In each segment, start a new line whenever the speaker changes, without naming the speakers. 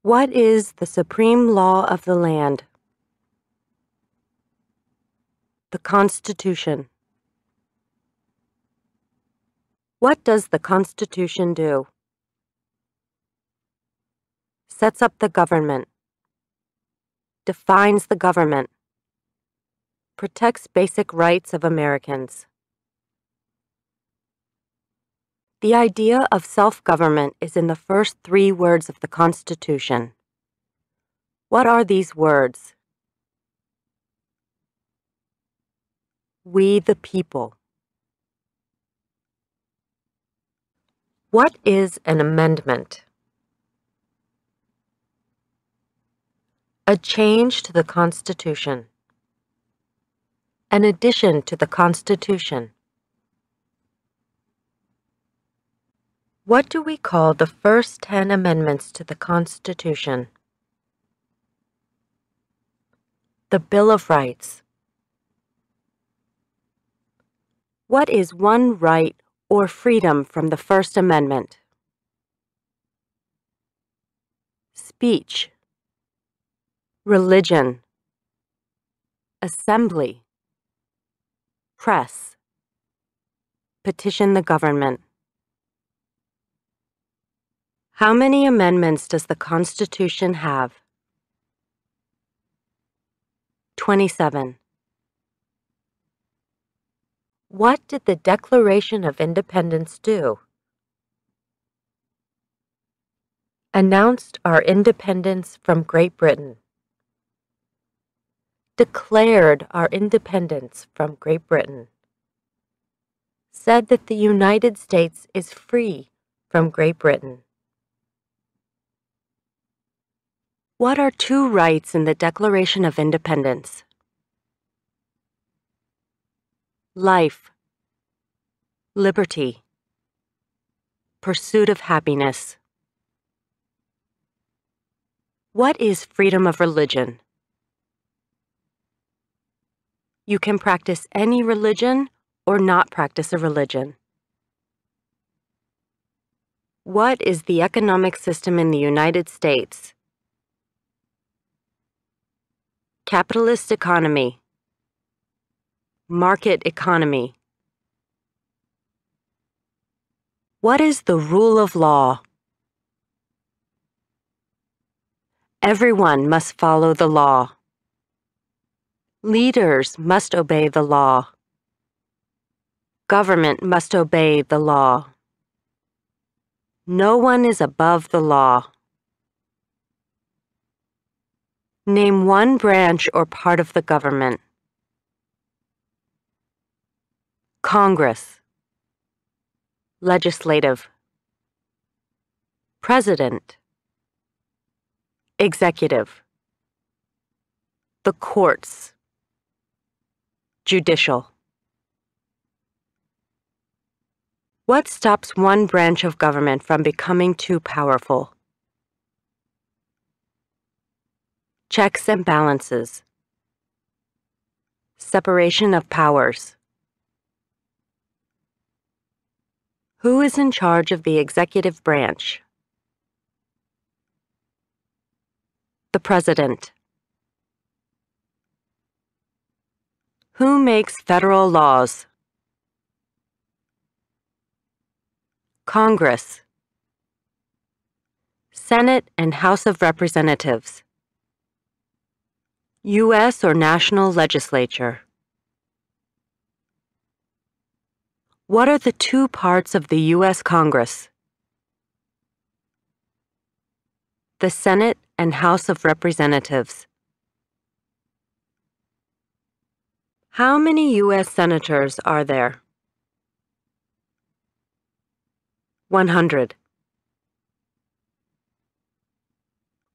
What is the supreme law of the land? The Constitution. What does the Constitution do? Sets up the government. Defines the government. Protects basic rights of Americans. The idea of self-government is in the first 3 words of the Constitution. What are these words? We the people. What is an amendment? A change to the Constitution. An addition to the Constitution. What do we call the first 10 amendments to the Constitution? The Bill of Rights. What is one right or freedom from the First Amendment? Speech. Religion. Assembly. Press. Petition the government. How many amendments does the Constitution have? 27. What did the Declaration of Independence do? Announced our independence from Great Britain. Declared our independence from Great Britain. Said that the United States is free from Great Britain. What are 2 rights in the Declaration of Independence? Life, liberty, pursuit of happiness. What is freedom of religion? You can practice any religion or not practice a religion. What is the economic system in the United States? Capitalist economy. Market economy. What is the rule of law? Everyone must follow the law. Leaders must obey the law. Government must obey the law. No one is above the law. Name one branch or part of the government. Congress. Legislative. President. Executive. The courts. Judicial. What stops one branch of government from becoming too powerful? Checks and balances. Separation of powers. Who is in charge of the executive branch? The President. Who makes federal laws? Congress. Senate and House of Representatives. U.S. or national legislature. What are the 2 parts of the U.S. Congress? The Senate and House of Representatives. How many U.S. senators are there? 100.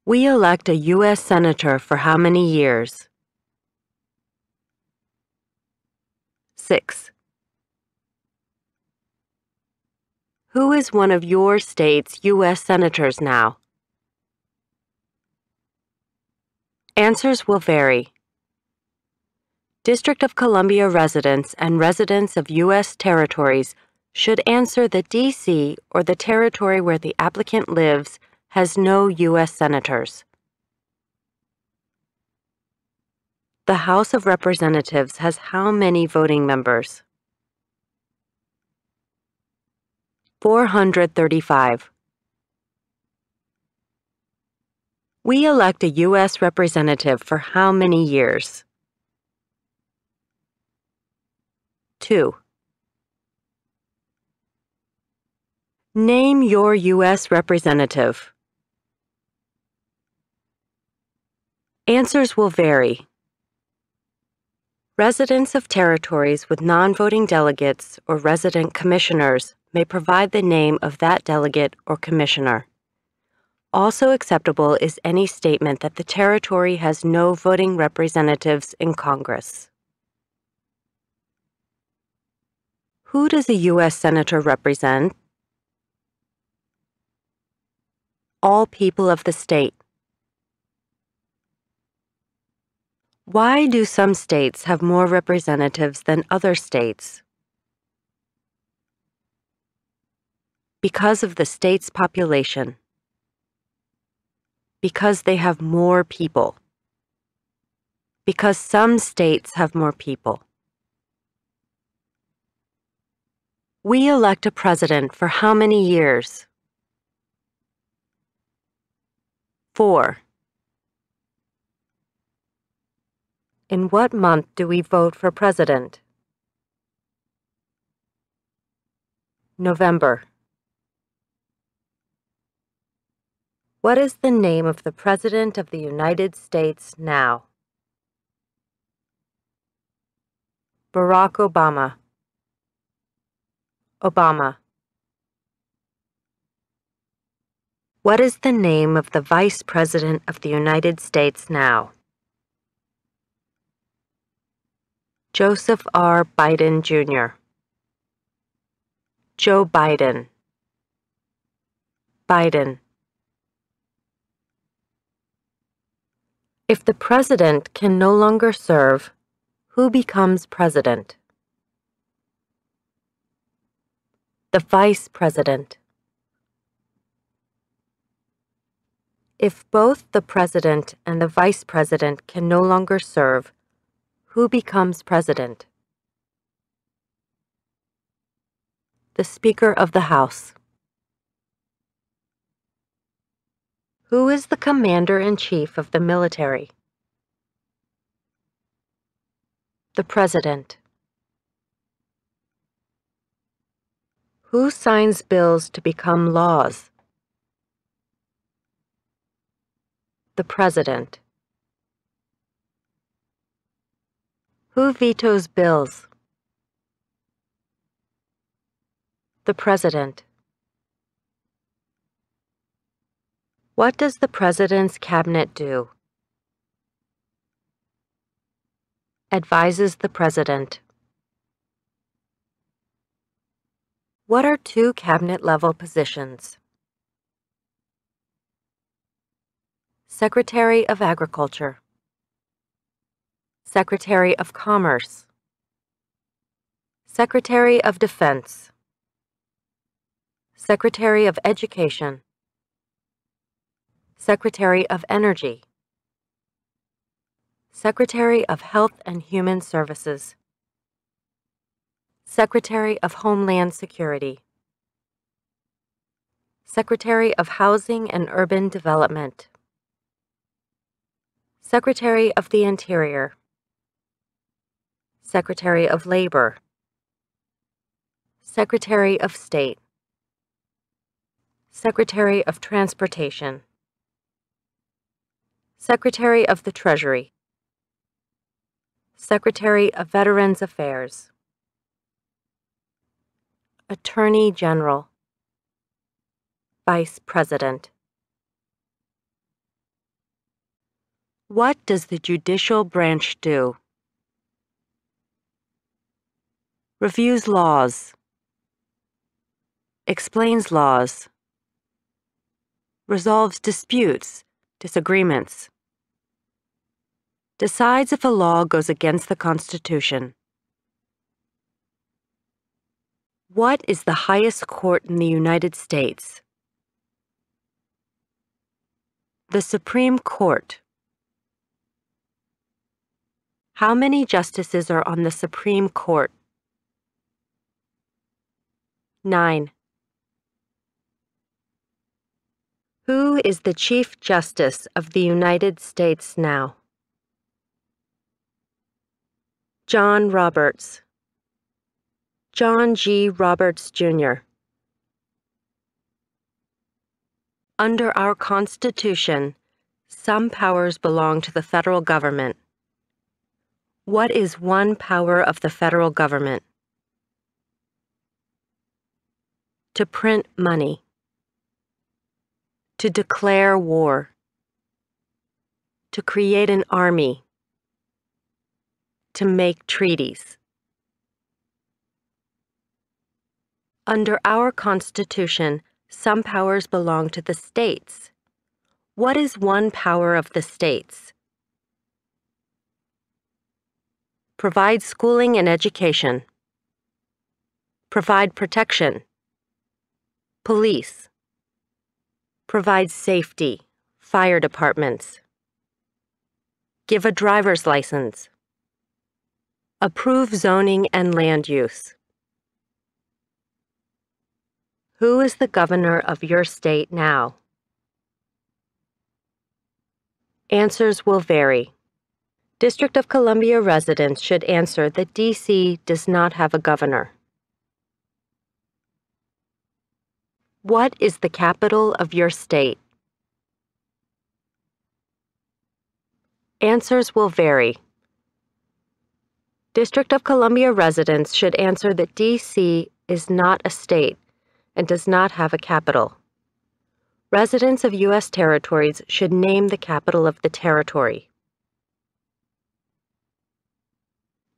We elect a U.S. senator for how many years? 6. Who is one of your state's U.S. senators now? Answers will vary. District of Columbia residents and residents of U.S. territories should answer that D.C. or the territory where the applicant lives has no U.S. senators? The House of Representatives has how many voting members? 435. We elect a U.S. representative for how many years? 2. Name your U.S. representative. Answers will vary. Residents of territories with non-voting delegates or resident commissioners may provide the name of that delegate or commissioner. Also acceptable is any statement that the territory has no voting representatives in Congress. Who does a U.S. Senator represent? All people of the state. Why do some states have more representatives than other states? Because of the state's population. Because they have more people. Because some states have more people. We elect a president for how many years? 4. In what month do we vote for president? November. What is the name of the President of the United States now? Barack Obama. Obama. What is the name of the Vice President of the United States now? Joseph R. Biden, Jr. Joe Biden. Biden. If the president can no longer serve, who becomes president? The vice president. If both the president and the vice president can no longer serve, who becomes president? The Speaker of the House. Who is the Commander-in-Chief of the military? The President. Who signs bills to become laws? The President. Who vetoes bills? The President. What does the President's cabinet do? Advises the President. What are two cabinet-level positions? Secretary of Agriculture. Secretary of Commerce. Secretary of Defense. Secretary of Education. Secretary of Energy. Secretary of Health and Human Services. Secretary of Homeland Security. Secretary of Housing and Urban Development. Secretary of the Interior. Secretary of Labor. Secretary of State. Secretary of Transportation. Secretary of the Treasury. Secretary of Veterans Affairs. Attorney General. Vice President. What does the judicial branch do? Reviews laws. Explains laws. Resolves disputes, disagreements. Decides if a law goes against the Constitution. What is the highest court in the United States? The Supreme Court. How many justices are on the Supreme Court? 9. Who is the Chief Justice of the United States now? John Roberts. John G. Roberts, Jr. Under our Constitution, some powers belong to the federal government. What is one power of the federal government? To print money. To declare war. To create an army. To make treaties. Under our Constitution, some powers belong to the states. What is one power of the states? Provide schooling and education. Provide protection. Police. Provide safety, fire departments. Give a driver's license. Approve zoning and land use. Who is the governor of your state now? Answers will vary. District of Columbia residents should answer that D.C. does not have a governor. What is the capital of your state? Answers will vary. District of Columbia residents should answer that D.C. is not a state and does not have a capital. Residents of U.S. territories should name the capital of the territory.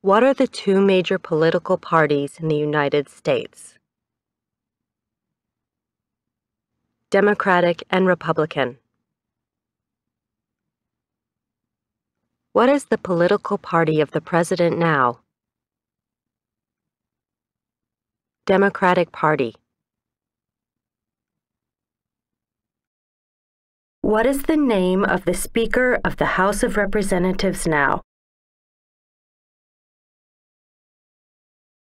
What are the two major political parties in the United States? Democratic and Republican. What is the political party of the president now? Democratic Party. What is the name of the Speaker of the House of Representatives now?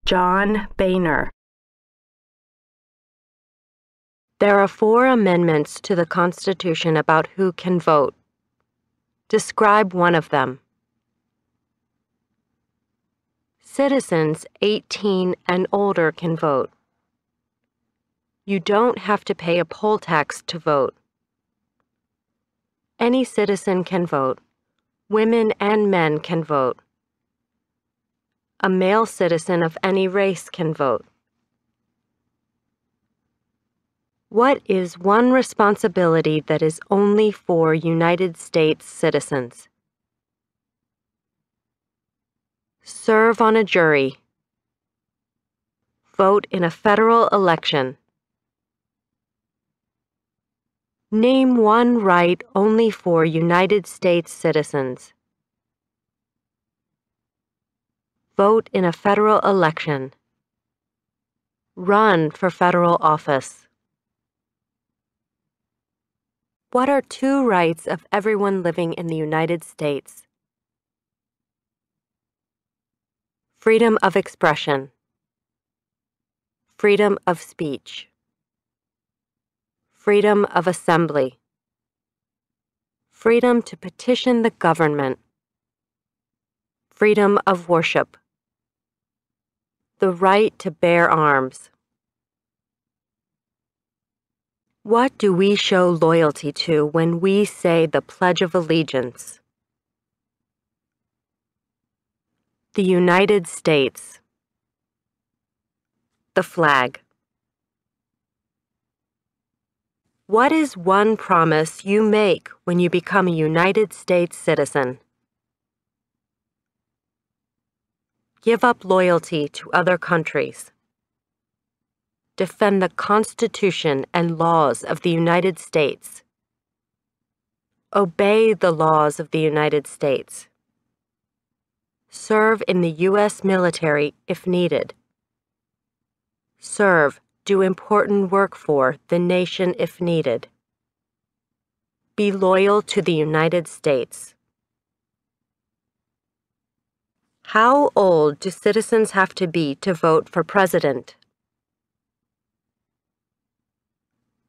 John Boehner. There are 4 amendments to the Constitution about who can vote. Describe one of them. Citizens 18 and older can vote. You don't have to pay a poll tax to vote. Any citizen can vote. Women and men can vote. A male citizen of any race can vote. What is one responsibility that is only for United States citizens? Serve on a jury. Vote in a federal election. Name one right only for United States citizens. Vote in a federal election. Run for federal office. What are 2 rights of everyone living in the United States? Freedom of expression. Freedom of speech. Freedom of assembly. Freedom to petition the government. Freedom of worship. The right to bear arms. What do we show loyalty to when we say the Pledge of Allegiance? The United States. The flag. What is one promise you make when you become a United States citizen? Give up loyalty to other countries. Defend the Constitution and laws of the United States. Obey the laws of the United States. Serve in the U.S. military if needed. Serve, do important work for the nation if needed. Be loyal to the United States. How old do citizens have to be to vote for president?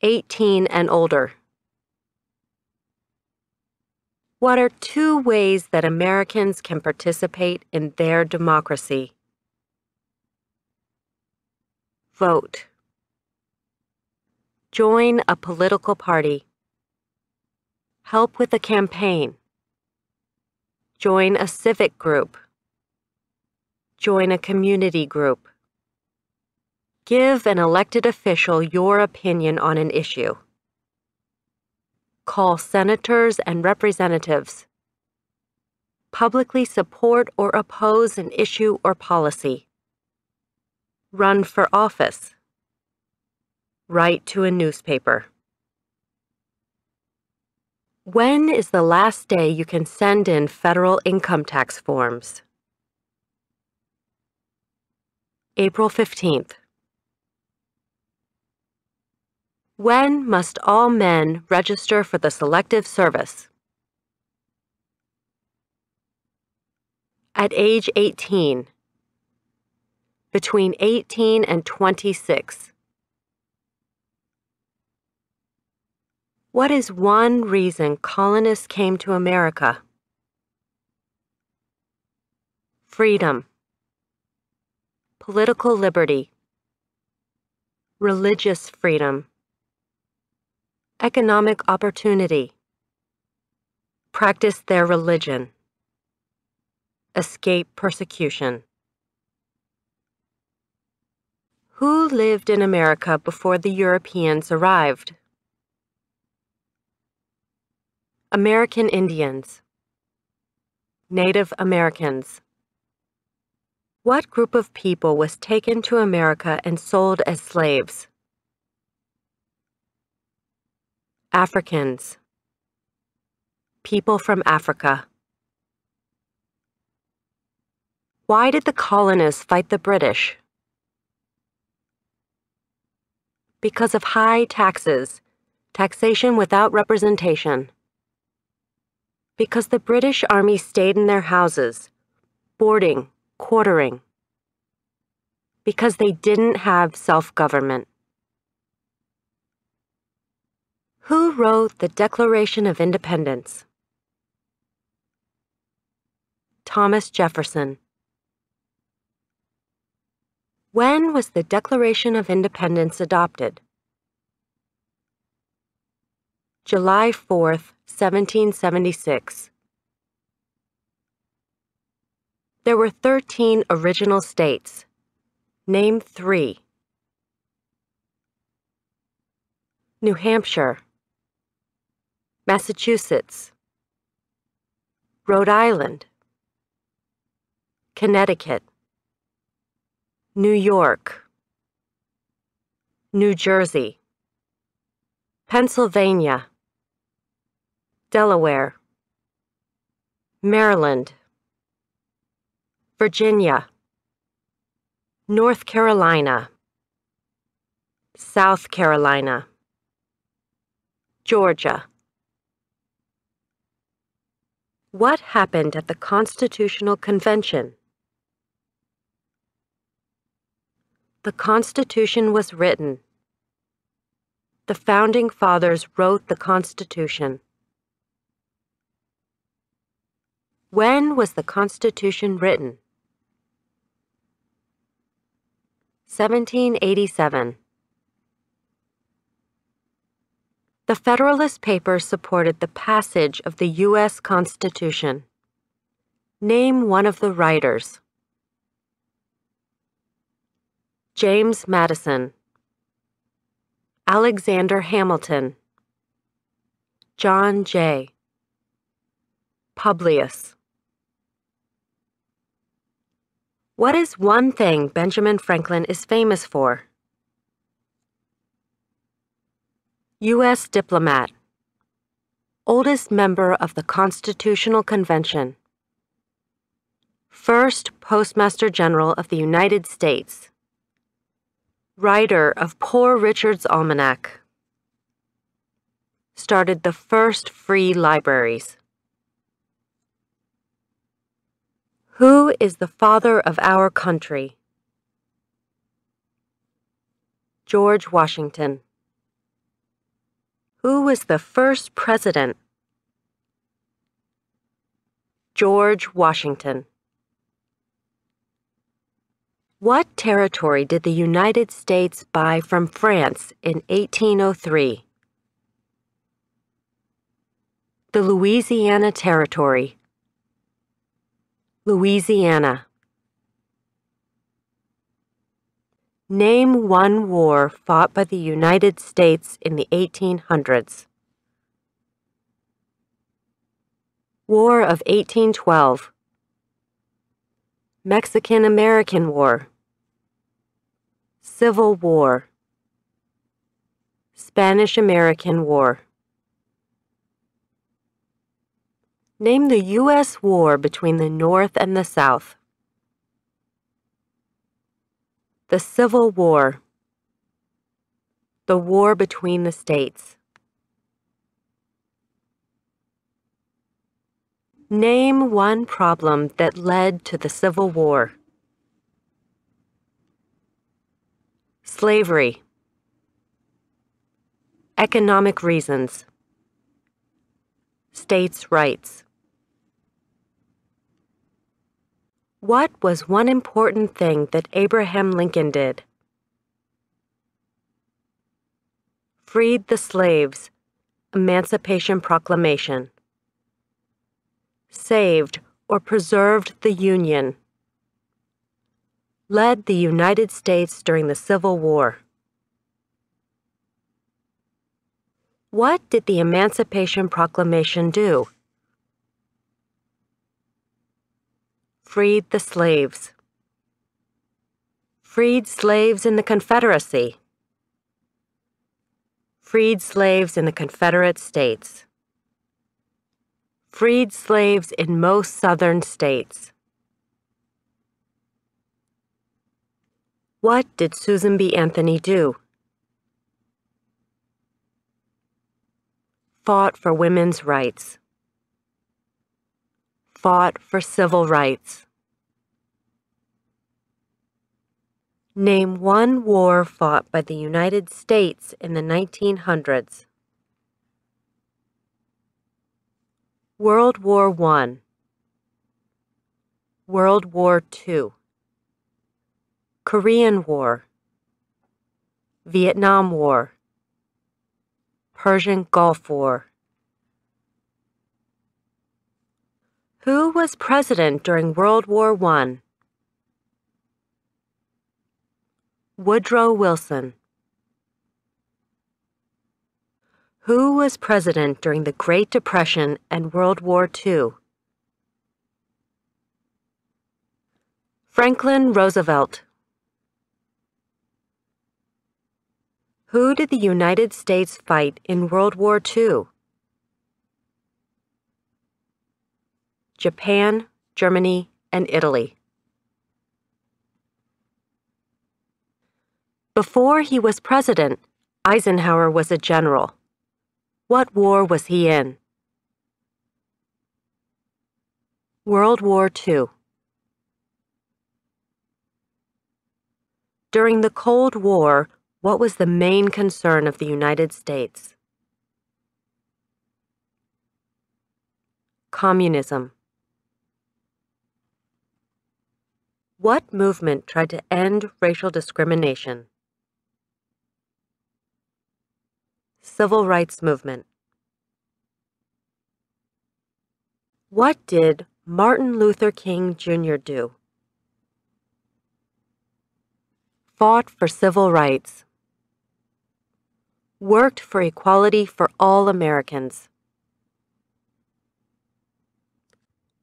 18 and older. What are 2 ways that Americans can participate in their democracy? Vote. Join a political party. Help with a campaign. Join a civic group. Join a community group. Give an elected official your opinion on an issue. Call senators and representatives. Publicly support or oppose an issue or policy. Run for office. Write to a newspaper. When is the last day you can send in federal income tax forms? April 15th. When must all men register for the Selective Service? At age 18. Between 18 and 26. What is one reason colonists came to America? Freedom. Political liberty. Religious freedom. Economic opportunity. Practice their religion. Escape persecution. Who lived in America before the Europeans arrived? American Indians. Native Americans. What group of people was taken to America and sold as slaves? Africans. People from Africa. Why did the colonists fight the British? Because of high taxes, taxation without representation. Because the British Army stayed in their houses, boarding, quartering. Because they didn't have self-government. Who wrote the Declaration of Independence? Thomas Jefferson. When was the Declaration of Independence adopted? July 4th, 1776. There were 13 original states. Name 3. New Hampshire. Massachusetts. Rhode Island. Connecticut. New York. New Jersey. Pennsylvania. Delaware. Maryland. Virginia. North Carolina. South Carolina. Georgia. What happened at the Constitutional Convention? The Constitution was written. The Founding Fathers wrote the Constitution. When was the Constitution written? 1787. The Federalist Papers supported the passage of the U.S. Constitution. Name one of the writers. James Madison. Alexander Hamilton. John Jay. Publius. What is one thing Benjamin Franklin is famous for? U.S. diplomat. Oldest member of the Constitutional Convention. First Postmaster General of the United States. Writer of Poor Richard's Almanac. started the first free libraries? Who is the father of our country? George Washington. Who was the first president? George Washington. What territory did the United States buy from France in 1803? The Louisiana Territory. Louisiana. Name one war fought by the United States in the 1800s. War of 1812. Mexican-American War. Civil War. Spanish-American War. Name the U.S. war between the North and the South. The Civil War. The war between the states. Name one problem that led to the Civil War. Slavery. Economic reasons. States' rights. What was one important thing that Abraham Lincoln did? Freed the slaves. Emancipation Proclamation. Saved or preserved the Union. Led the United States during the Civil War. What did the Emancipation Proclamation do? Freed the slaves. Freed slaves in the Confederacy. Freed slaves in the Confederate States. Freed slaves in most southern states. What did Susan B. Anthony do? Fought for women's rights. Fought for civil rights. Name one war fought by the United States in the 1900s. World War I. World War II. Korean War. Vietnam War. Persian Gulf War. Who was president during World War I? Woodrow Wilson. Who was president during the Great Depression and World War II? Franklin Roosevelt. Who did the United States fight in World War II? Japan, Germany, and Italy. Before he was president, Eisenhower was a general. What war was he in? World War II. During the Cold War, what was the main concern of the United States? Communism. What movement tried to end racial discrimination? Civil Rights Movement. What did Martin Luther King Jr. do? Fought for civil rights. Worked for equality for all Americans.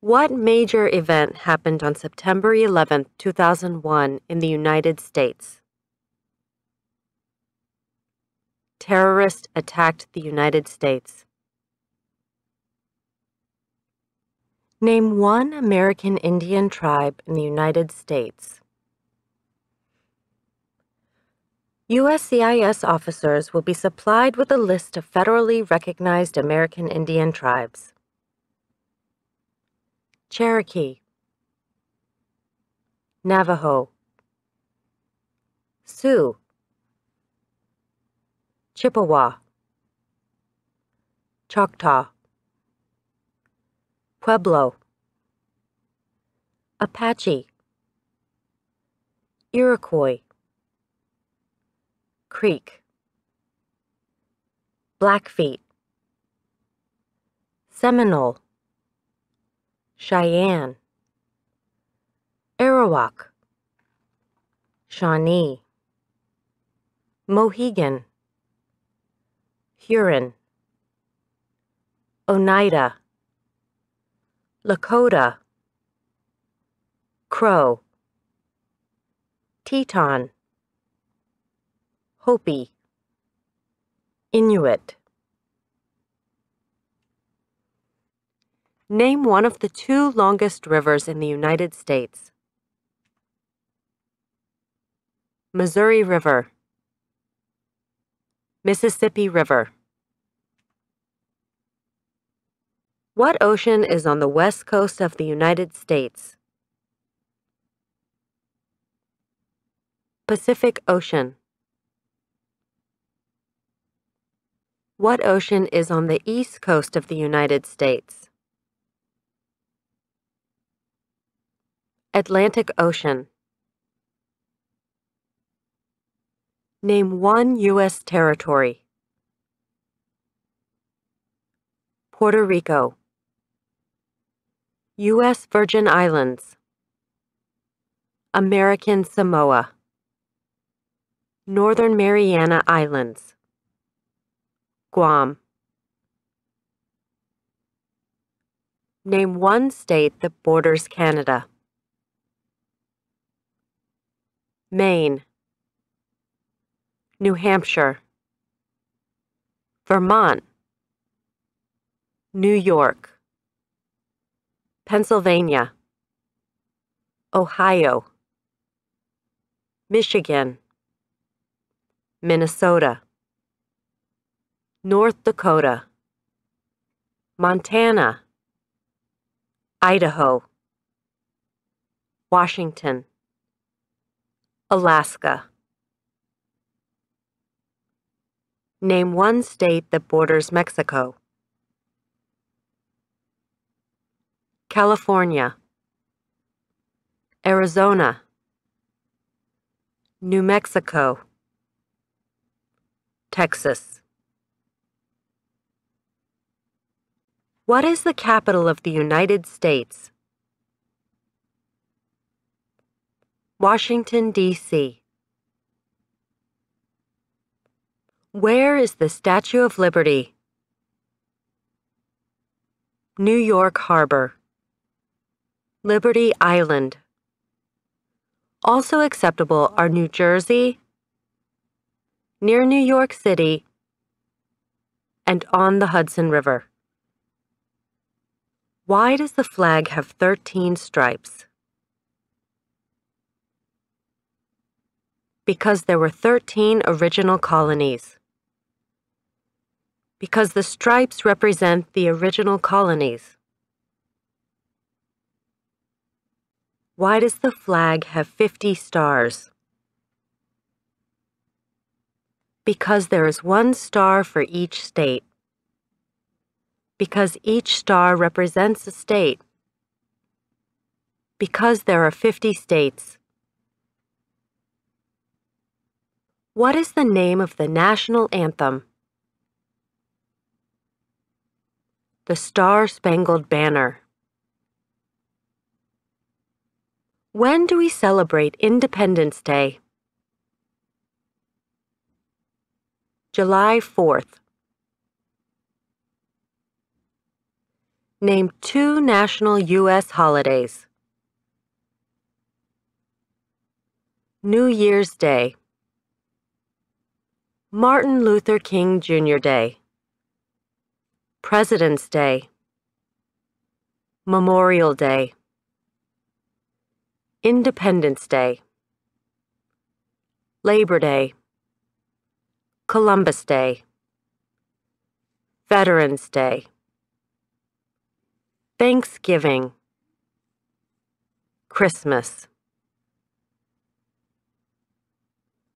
What major event happened on September 11, 2001 in the United States? Terrorists attacked the United States. Name one American Indian tribe in the United States. USCIS officers will be supplied with a list of federally recognized American Indian tribes. Cherokee, Navajo, Sioux, Chippewa, Choctaw, Pueblo, Apache, Iroquois, Creek, Blackfeet, Seminole, Cheyenne, Arawak, Shawnee, Mohegan, Huron, Oneida, Lakota, Crow, Teton, Hopi, Inuit. Name one of the two longest rivers in the United States. Missouri River, Mississippi River. What ocean is on the west coast of the United States? Pacific Ocean. What ocean is on the east coast of the United States? Atlantic Ocean. Name one U.S. territory. Puerto Rico, U.S. Virgin Islands, American Samoa, Northern Mariana Islands, Guam. Name one state that borders Canada. Maine, New Hampshire, Vermont, New York, Pennsylvania, Ohio, Michigan, Minnesota, North Dakota, Montana, Idaho, Washington, Alaska. Name one state that borders Mexico. California, Arizona, New Mexico, Texas. What is the capital of the United States? Washington, D.C. Where is the Statue of Liberty? New York Harbor, Liberty Island. Also acceptable are New Jersey, near New York City, and on the Hudson River. Why does the flag have 13 stripes? Because there were 13 original colonies. Because the stripes represent the original colonies. Why does the flag have 50 stars? Because there is one star for each state. Because each star represents a state. Because there are 50 states. What is the name of the national anthem? The Star-Spangled Banner. When do we celebrate Independence Day? July 4th. Name two national U.S. holidays. New Year's Day, Martin Luther King Jr. Day, President's Day, Memorial Day, Independence Day, Labor Day, Columbus Day, Veterans Day, Thanksgiving, Christmas.